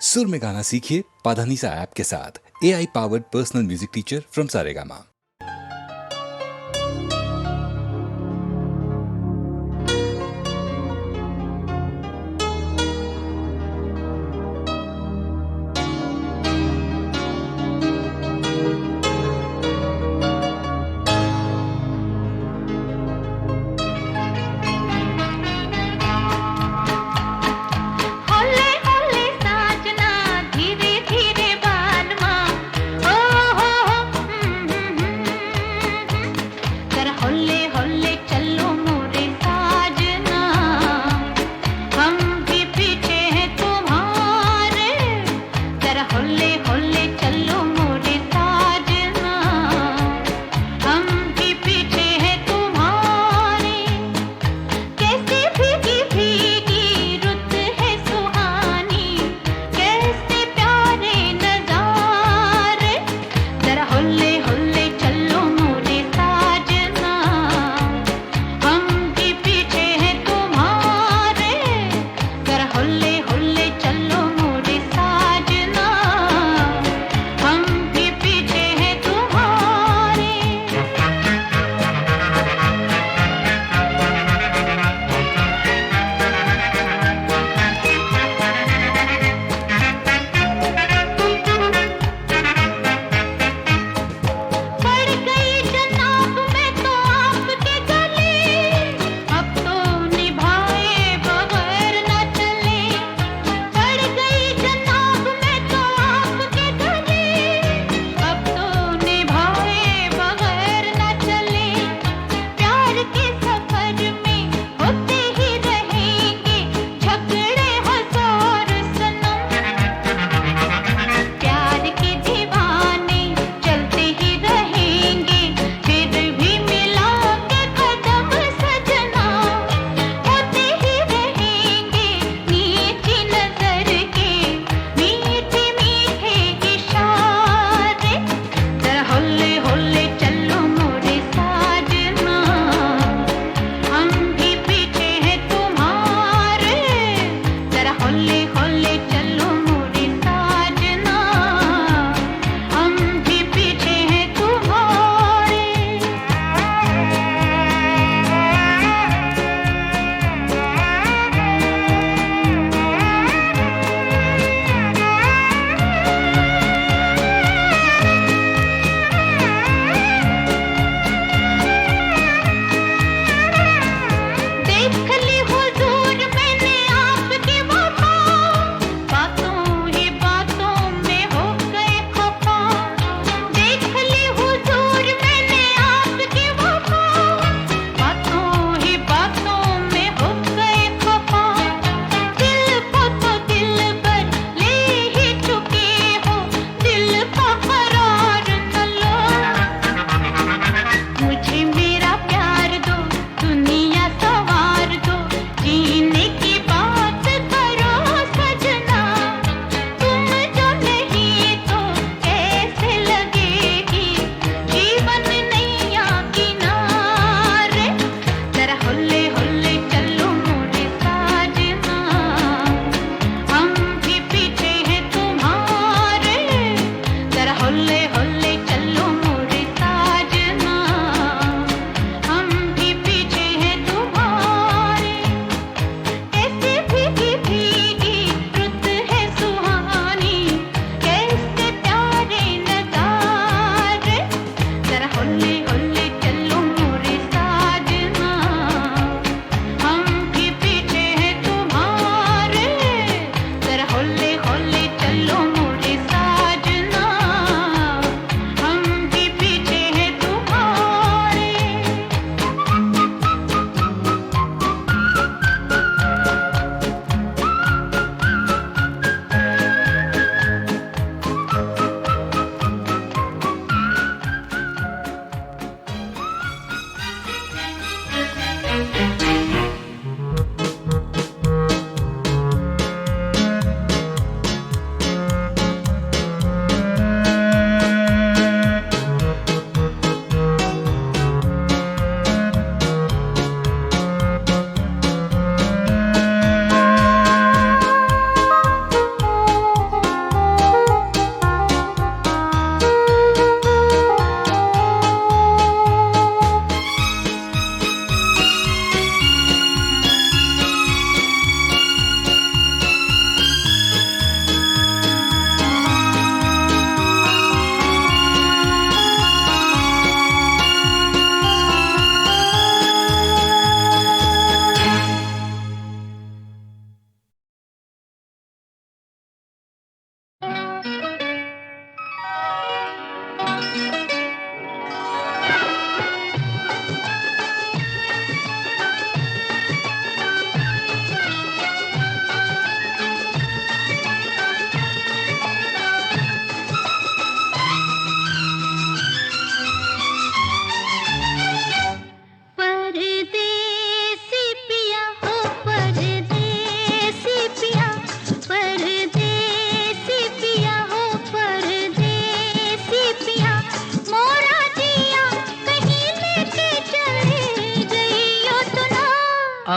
सुर में गाना सीखिए पाधानीसा ऐप के साथ। AI powered personal music teacher from Saregama.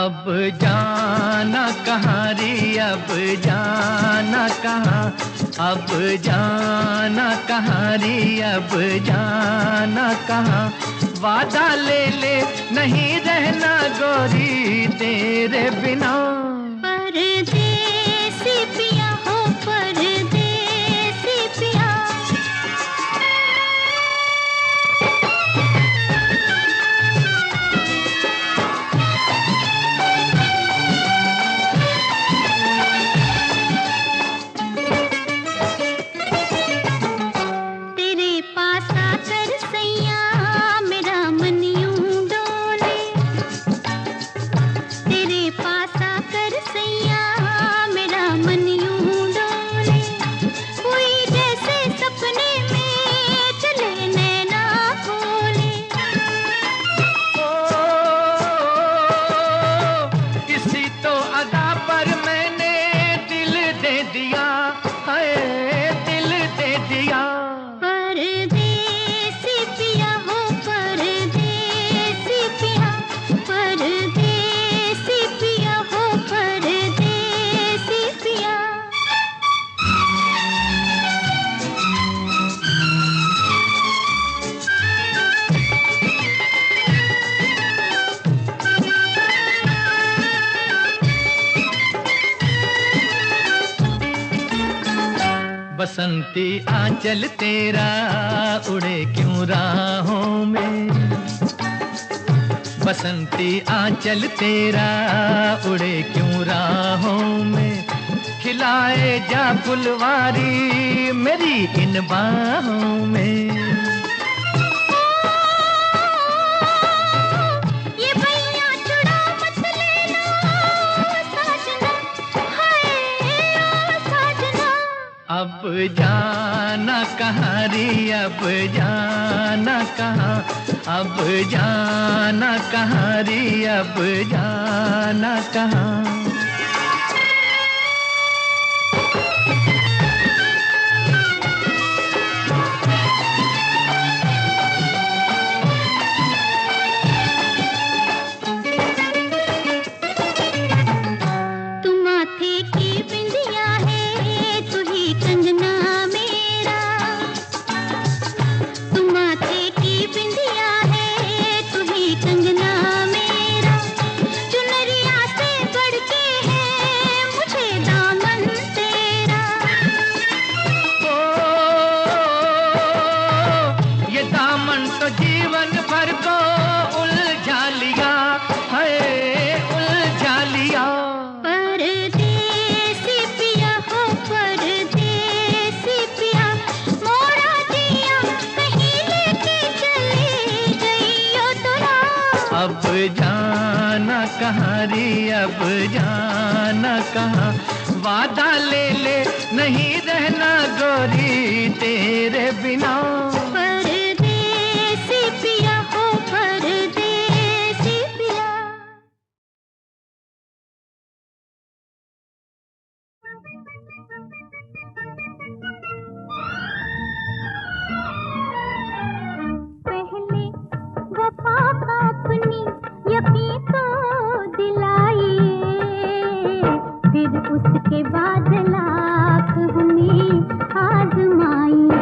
अब जाना कहाँ रे, अब जाना कहाँ, अब जाना कहाँ रे, अब जाना कहाँ। वादा ले ले नहीं रहना गोरी तेरे बिना। परदेसी पिया हो परदेसी पिया। तेरे पास आकर सैया मेरा मन यूं डोले, तेरे पास आकर सैया मेरा मन यूं डोले। कोई जैसे सपने में चले नैना खोले। किसी तो अदा पर मैंने दिल दे दिया, हाय दिल दे दिया। परदेसी पिया हो परदेसी पिया, परदेसी पिया हो परदेसी पिया। बसंती आंचल तेरा उड़े क्यों राहों में, बसंती आंचल तेरा उड़े क्यों राहों में। खिलाए जा फुलवारी मेरी इन बाहों में। ये भैया चुड़ा मत लेना साजना, हाय ओ साजना। अब जाना कहाँ रे, अब जाना कहाँ, अब जाना कहाँ रे, अब जाना कहाँ। तू माथे की बिंदिया है तू ही कंगना मेरा, तू माथे की बिंदिया है तू ही कंगना मेरा। चुनरिया से बढ़ के है मुझे दामन तेरा। ओ ये दामन तो जीवन भर को उलझा लिया, है उलझा लिया। परदेसी पिया हो परदेसी पिया, मोरा जिया कहीं लेके चली गई ओ तोरा। अब जाना कहाँ रे, अब जाना कहाँ। वादा ले ले नहीं रहना गोरी तेरे बिना। परदेसी पिया हो परदेसी पिया। पहले वफा अपनी यकीन तो दिलाइए, फिर उसके बाद लाख हमें आजमाइए।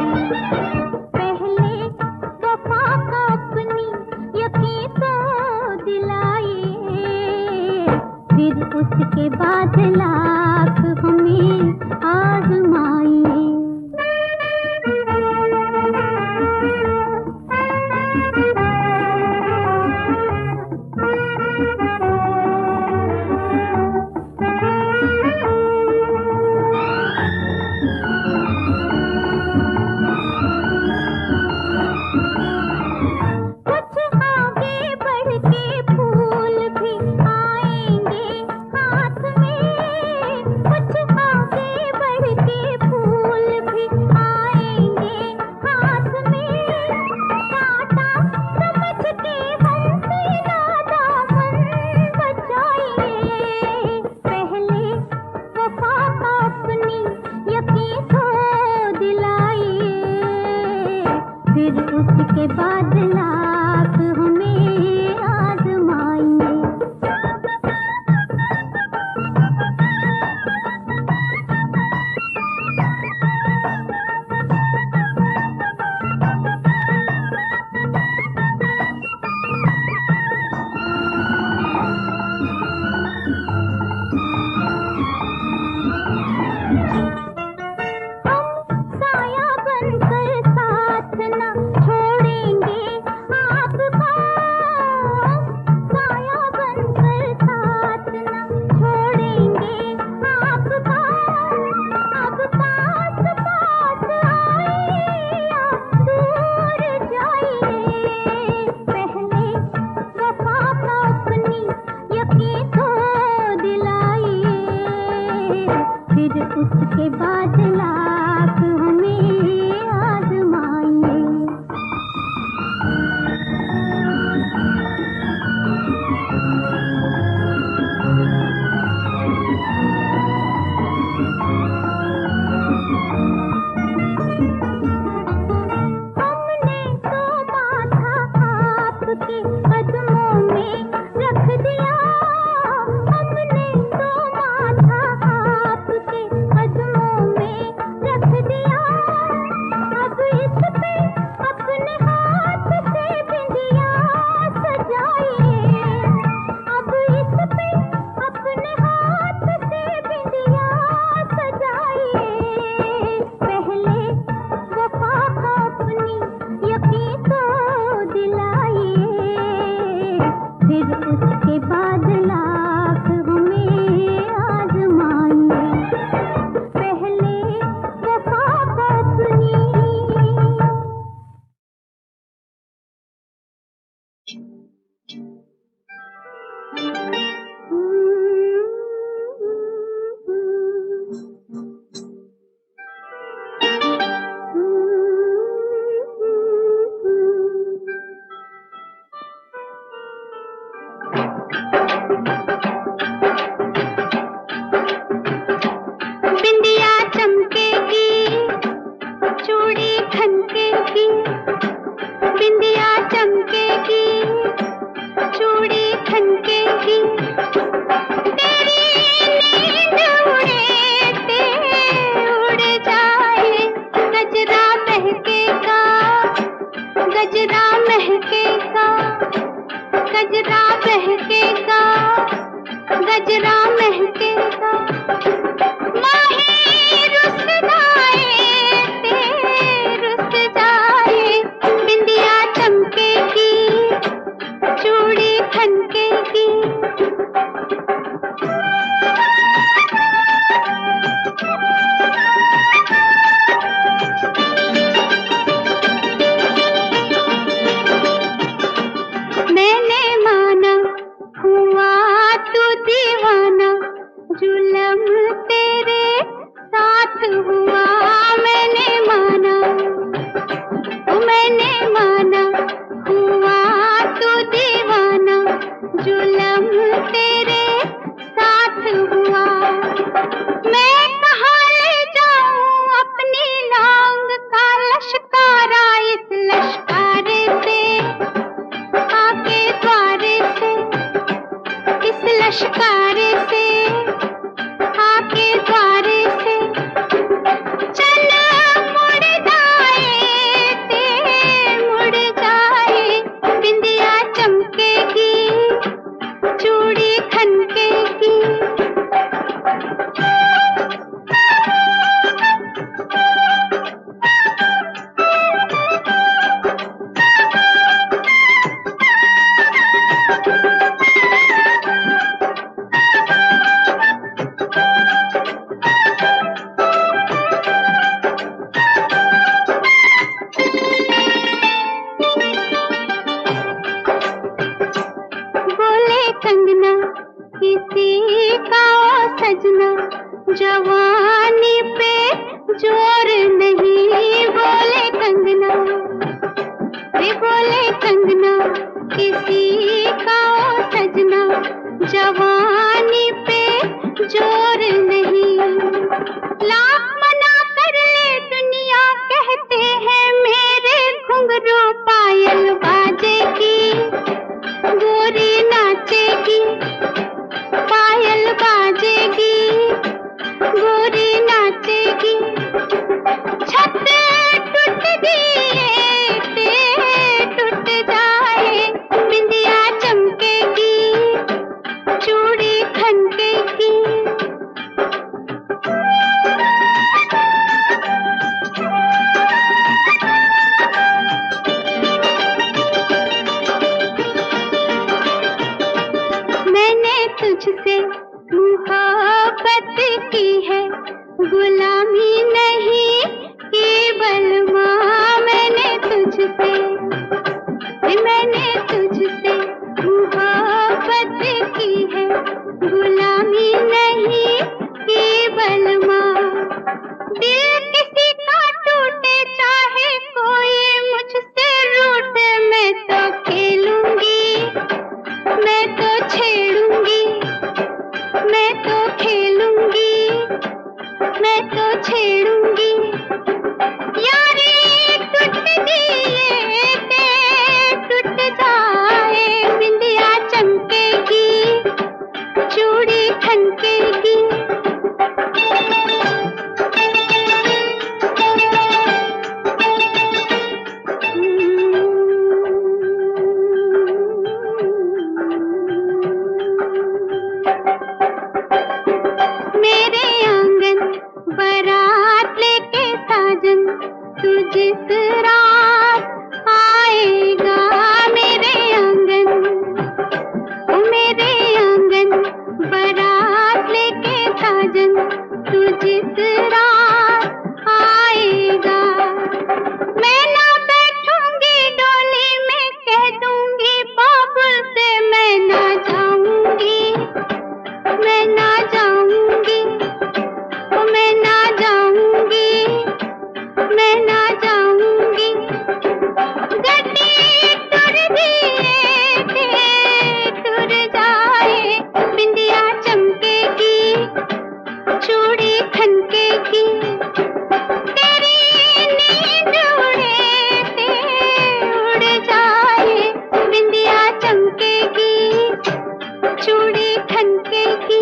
छेड़ूंगी यारी टूट दिए ते टूट जाए बिंदिया चमकेगी चूड़ी खनकेगी मेरे आंगन बारात लेके साजन तू जिस रात आएगा मेरे आंगन बारात लेके साजन तू जिस रात आएगा मैं ना बैठूंगी डोली में कह दूंगी बाबुल से मैं ना जाऊंगी मैं ना जाऊंगी मैं ना जाऊंगी मैं ना जाऊंगी गड्डी टुर दिए ते टुर जाए बिंदिया चमकेगी चूड़ी खनकेगी तेरी नींद उड़े ते उड़ जाए बिंदिया चमकेगी चूड़ी खनकेगी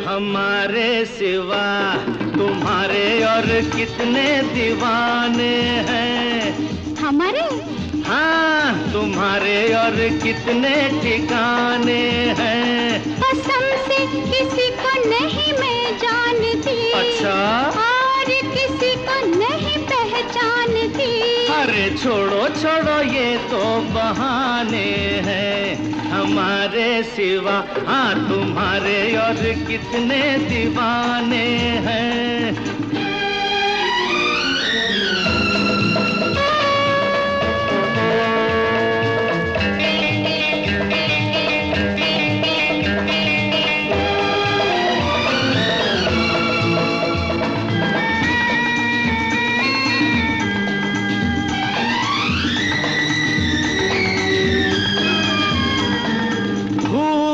हमारे सिवा तुम्हारे और कितने दीवाने हैं हमारे हाँ तुम्हारे और कितने ठिकाने हैं कसम से किसी को नहीं मैं जानती अच्छा और किसी को नहीं पहचानती अरे छोड़ो छोड़ो ये तो बहाने हैं हमारे सिवा हाँ तुम्हारे और कितने दीवाने हैं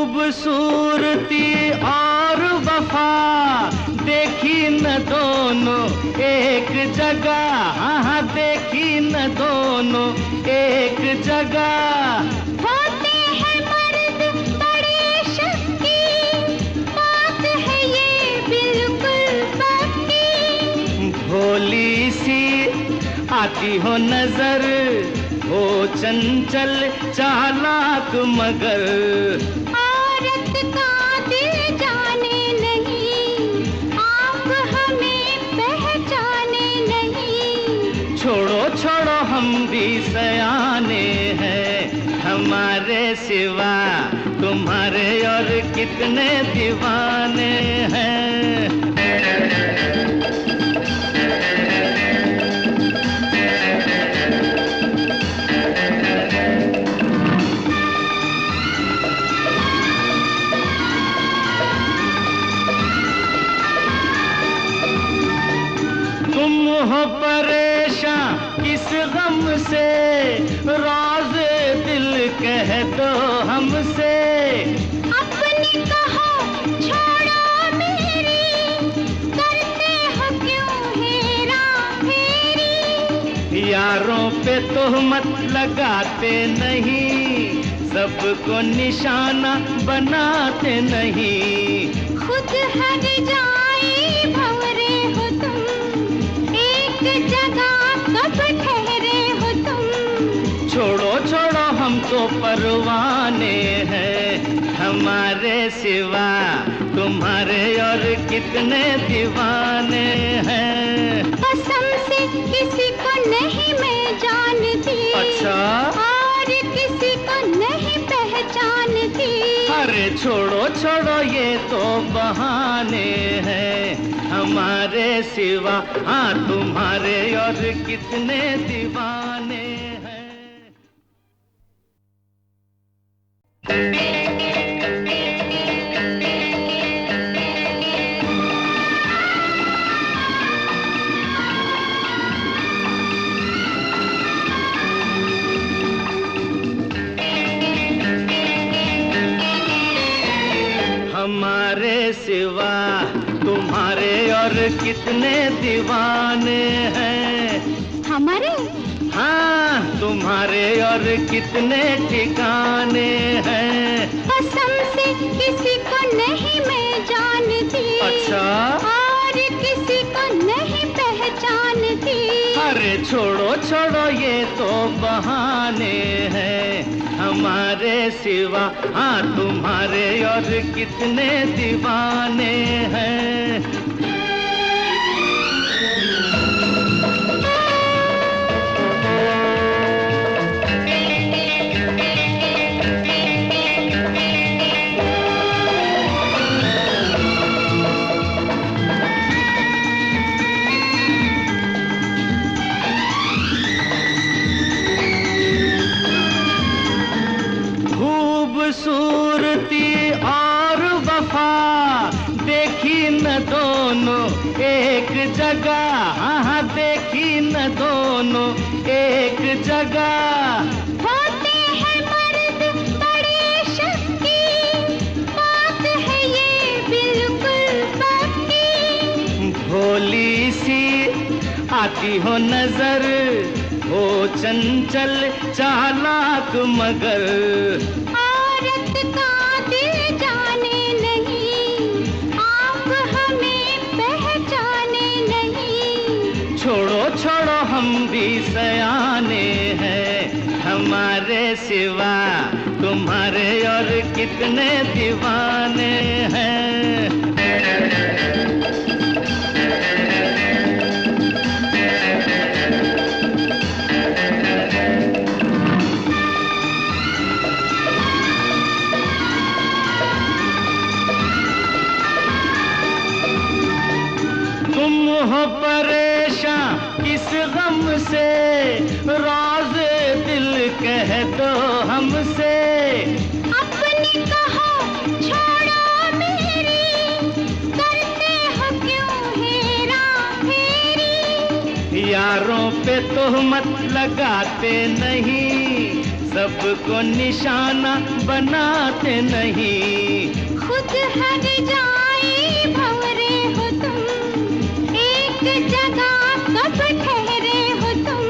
खूबसूरती और वफा देखी न दोनों एक जगह हाँ देखी न दोनों एक जगह होते हैं मर्द बड़े शक्की बात है ये बिल्कुल पक्की भोली सी आती हो नजर हो चंचल चालाक मगर औरत का दिल जाने नहीं आप हमें पहचाने नहीं छोड़ो छोड़ो हम भी सयाने हैं हमारे सिवा तुम्हारे और कितने दीवाने हैं तुम हो परेशान किस गम से राज दिल कह दो हमसे अपनी कहो छोड़ो मेरी करते हो क्यों हेरा फेरी यारों पे तोहमत लगाते नहीं सबको निशाना बनाते नहीं खुद हर जाए भंवरे हो तुम एक जगह कब ठहरे हो तुम छोड़ो छोड़ो हम तो परवाने हैं हमारे सिवा तुम्हारे और कितने दीवाने हैं कसम से किसी को नहीं मैं जानती अच्छा और किसी को नहीं पहचानती अरे छोड़ो छोड़ो ये तो बहाने हैं हमारे सिवा, हाँ तुम्हारे और कितने दीवाने हैं। हमारे सिवा तुम्हारे और कितने दीवाने हैं। हमारे? हाँ तुम्हारे और कितने ठिकाने हैं। कसम से किसी को नहीं मैं जानती। अच्छा? और किसी को नहीं पहचानती। अरे छोड़ो छोड़ो ये तो बहाने हैं। हमारे सिवा, हाँ तुम्हारे और कितने दीवाने हैं। खूबसूरती और वफा देखी न दोनों एक जगह, हाँ देखी न दोनों एक जगह। होते हैं मर्द बड़े शक्ति, बात है ये बिल्कुल पक्की। भोली सी आती हो नजर, हो चंचल चालाक मगर। औरत का दिल जाने नहीं, आप हमें पहचाने नहीं। छोड़ो छोड़ो हम भी सयाने हैं। हमारे सिवा तुम्हारे और कितने दीवाने हैं। हो परेशान किस गम से, राज़े दिल कह दो हमसे। अपनी कहो छोड़ो मेरी, करते हो क्यों हेरा फेरी। यारों पे तोहमत लगाते नहीं, सबको निशाना बनाते नहीं। खुद हर जाए भंवरे हो तुम, एक जगह कब ठहरे हो तुम।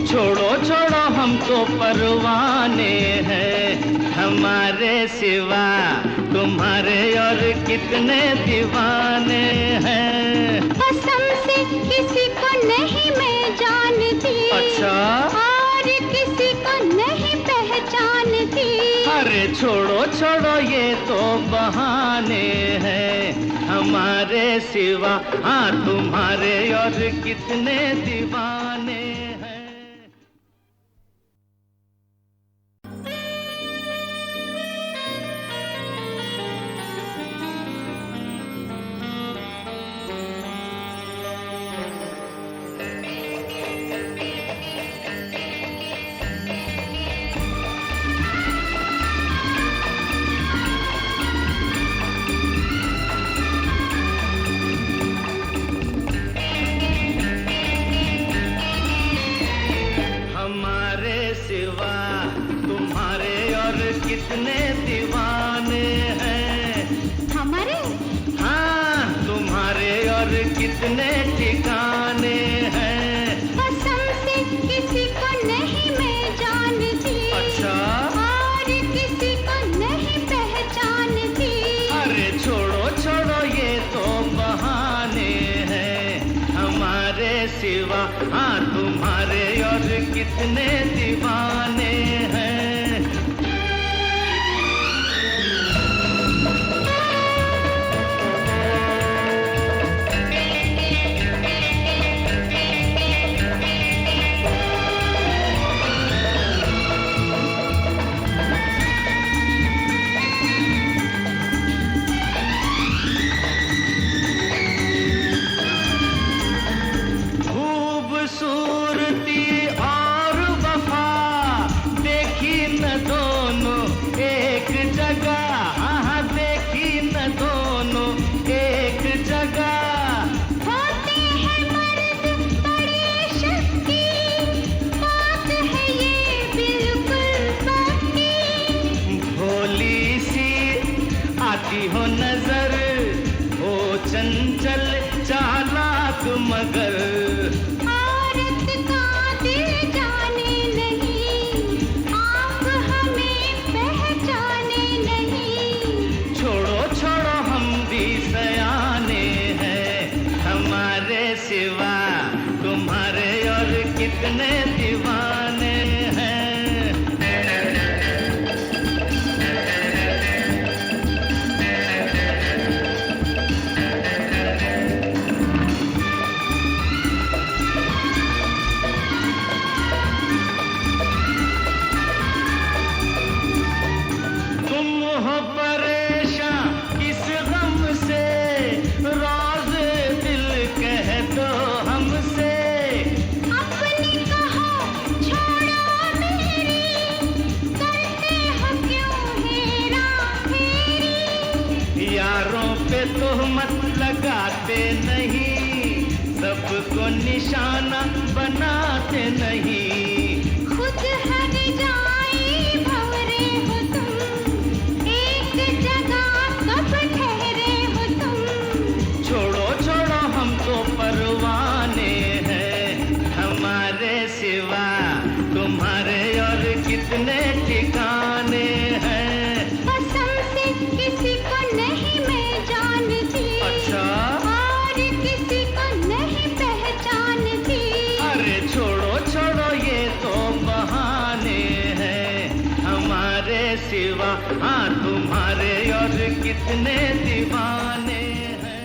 छोड़ो छोड़ो हम तो परवाने हैं। हमारे सिवा तुम्हारे और कितने दीवाने हैं। कसम से किसी को नहीं मैं जानती। अच्छा? और किसी को नहीं पहचानती। अरे छोड़ो छोड़ो ये तो बहाने हैं। हमारे सिवा, हाँ तुम्हारे और कितने दीवाने हैं। कितने दीवाने हैं। हमारे? हाँ तुम्हारे और कितने ठिकाने हैं। कसम से किसी को नहीं मैं जानती। अच्छा? और किसी को नहीं पहचानती। अरे छोड़ो छोड़ो ये तो बहाने हैं। हमारे सिवा, हाँ तुम्हारे और कितने दीवाने हैं। कितने दीवाने हैं। तुम हो परेशान किस गम से, राज दिल कह दो हमसे। अपनी कहो छोड़ो मेरी, करते हो क्यों हेरा फेरी। यारों पे तोहमत लगाते नहीं, सबको निशाना बनाते नहीं। खुद हट जाए भंवरे हो तुम, एक जगह कब ठहरे हो तुम। छोड़ो छोड़ो हम तो परवाने हैं, हमारे सिवा तुम्हारे और कितने ठिकाने हैं। कसम से किसी को नहीं मैं जानती, अच्छा? और किसी को नहीं पहचानती। अरे छोड़ो छोड़ो ये तो बहाने हैं, हमारे सिवा हाँ तुम्हारे और कितने दीवाने हैं।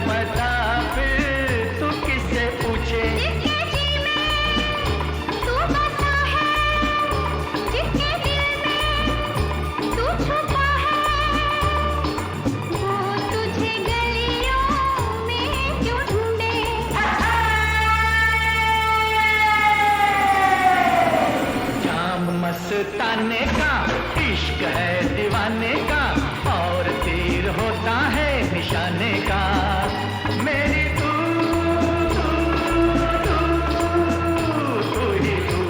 बता फिर तू किससे पूछे। जिसके जी में तू बसा है, जिसके दिल में तू छुपा है, वो तुझे गलियों में क्यों ढूंढे। जाम मस्ताने का इश्क है दीवाने का, और तीर होता है निशाने का। मेरी तू ही तू।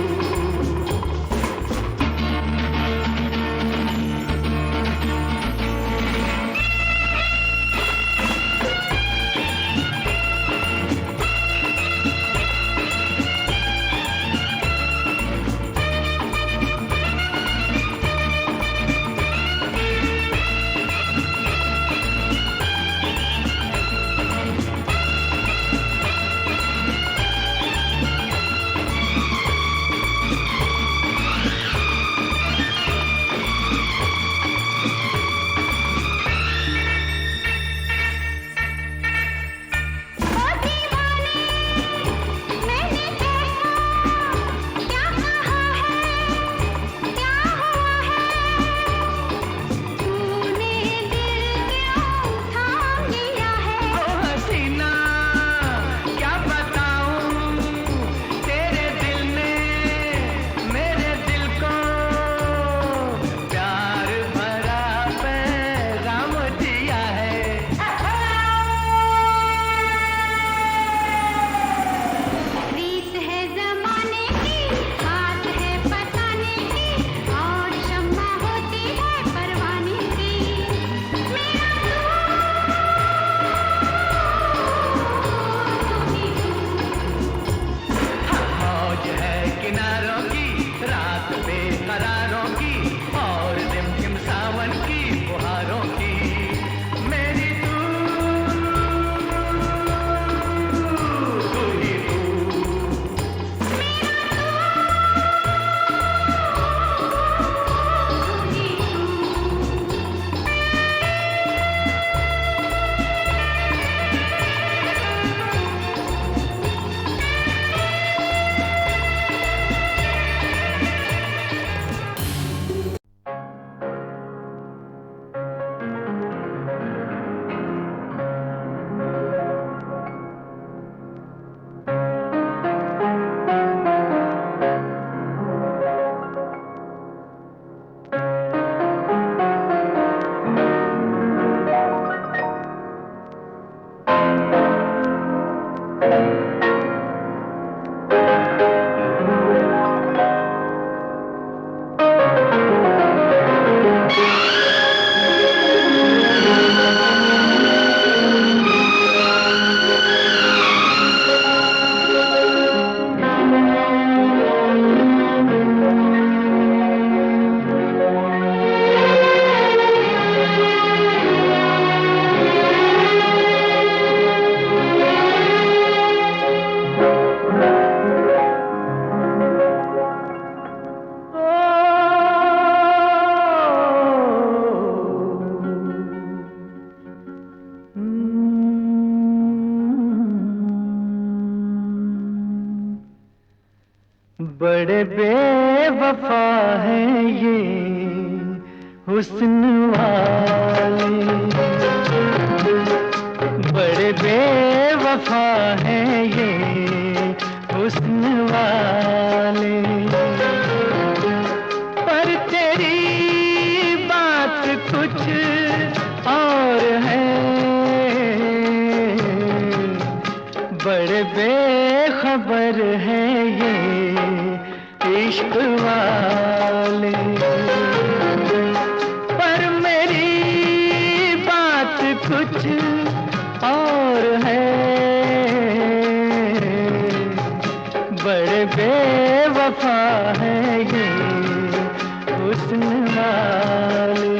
ओ दीवाने मैंने कैसा क्या कहा है, क्या हुआ है, तूने दिल क्यों थाम लिया है। ओ हसीना क्या बताऊं, तेरे दिल ने मेरे दिल को प्यार भरा पैगाम दिया है। रीत है जमाने की, बात है बताने की, और शम्मा होती है परवाने की। मेरा तू ही तू। मौज है किनारों की, रात बेकरारों की, और रिमझिम सावन की फुहारों की। मेरी तू ही तू। बड़े बेवफा हैं ये हुस्न वाले, बड़े बेवफा हैं ये हुस्न वाले। पर तेरी बात कुछ और है, बड़े बेखबर हैं ये इश्क वाले। पर मेरी बात कुछ और है, बड़े बेवफा हैं ये हुस्न वाले।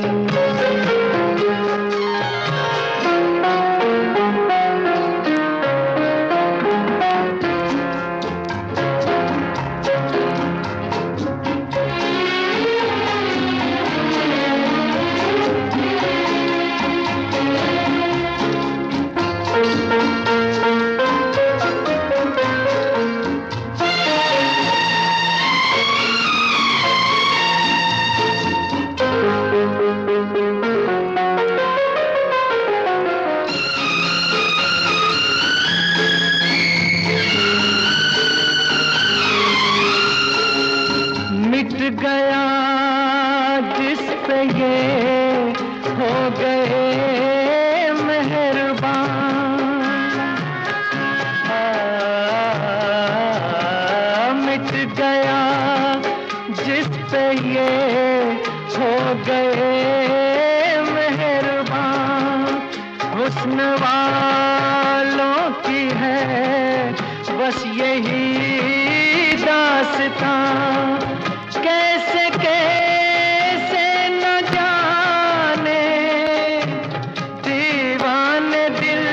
वालों की है बस यही दास्तां, कैसे कैसे न जाने दीवाने दिल।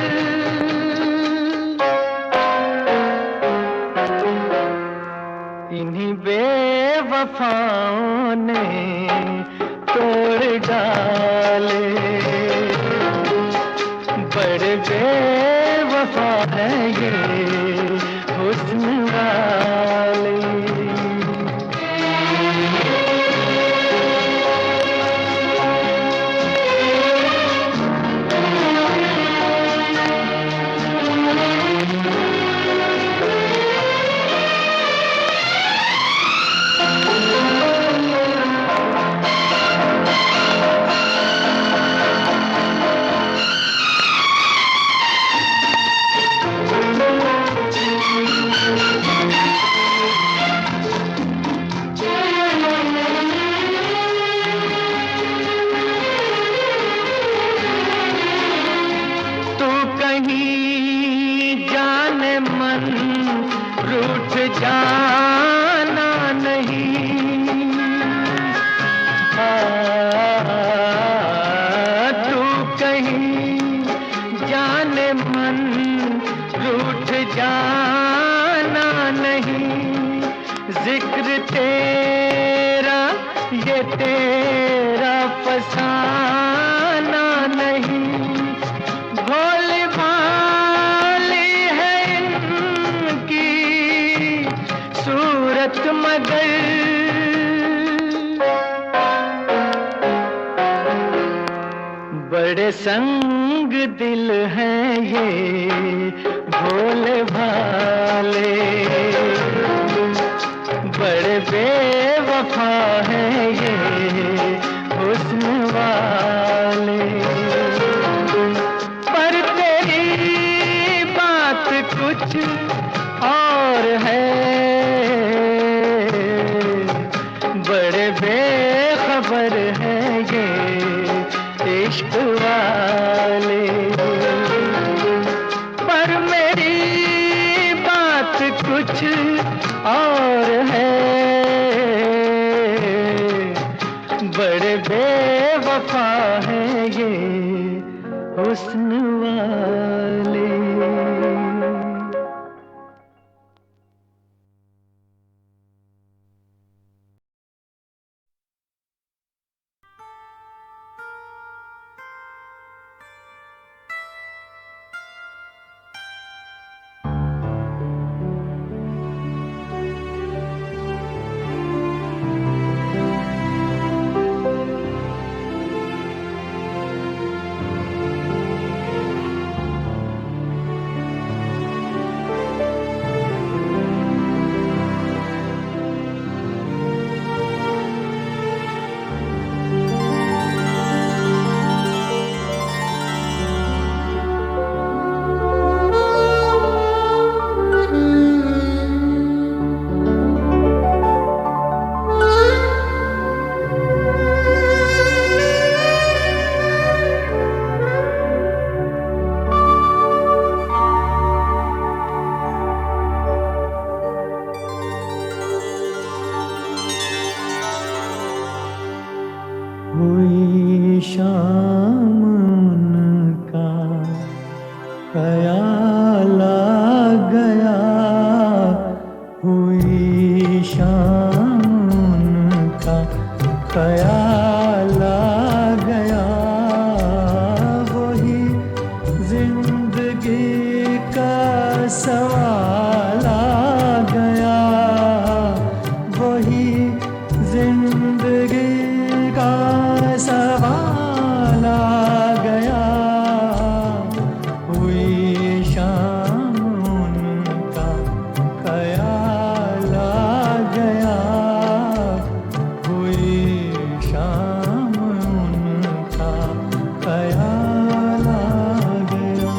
इन्हीं बेवफाओं ने तोड़ डाले, बड़े बेवफा है ये हुस्न वाले। रूठ जाना नहीं, तू कहीं जाने मन रूठ जाना नहीं। जिक्र तेरा ये तेरा फसाना नहीं, भोली भाली है इनकी सूरत मगर बड़े संग दिल हैं ये भोले भाले, बड़े बेवफा हैं ये हुस्न वाले। पर तेरी बात कुछ और है, बड़े बेखबर हैं ये इश्क वाले। पर मेरी बात कुछ और है, बड़े बेवफा हैं ये हुस्न वाले। हुई शाम उनका ख्याल आ गया, हुई शाम उनका ख्याल आ गया। वही जिंदगी का सवाल आ गया, वही जिंदगी का सवाल आ गया। हुई शाम उनका ख्याल आ गया, हुई शाम उनका ख्याल आ गया।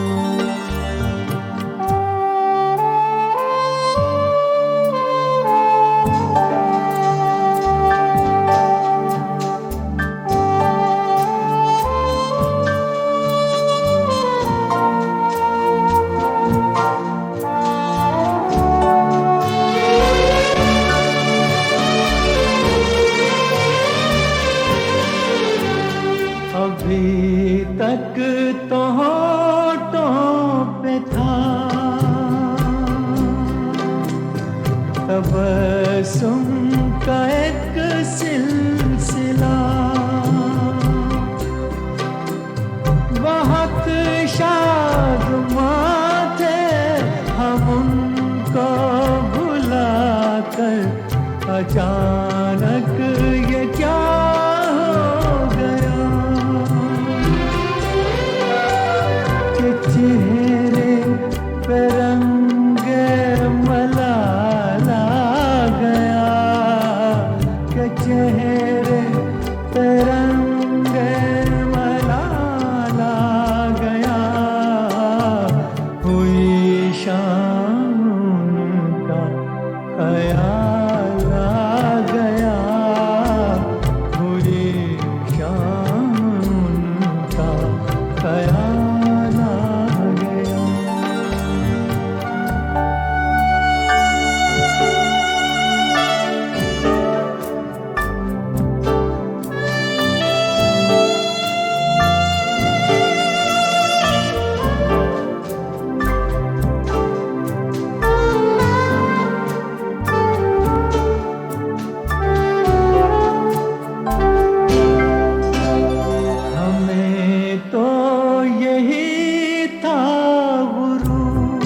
में था, तबस्सुम का एक सिलसिला, बहुत शादमां थे हम उनको भुलाकर, अचानक ये क्या हो गया कि चेहरे पे रंगे मलाला गया, कि चेहरे पे रंगे मलाला गया, हुई शाम का ख्याल आ गया, हुई शाम का ख्याल आ गया। हमें तो यही था गुरूर,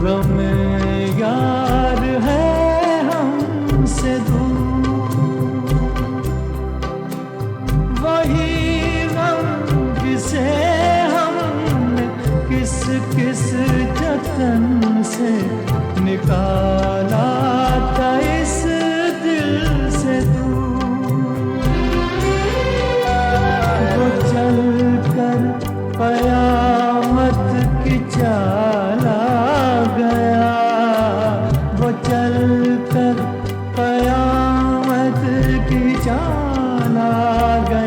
गम यार है हमसे दूर, वही गम जिसे हमने किस किस जतन से निकाला था इस दिल से दूर, वो चल कर कयामत की चाल आ गया, वो चल कर कयामत की चाल आ गया।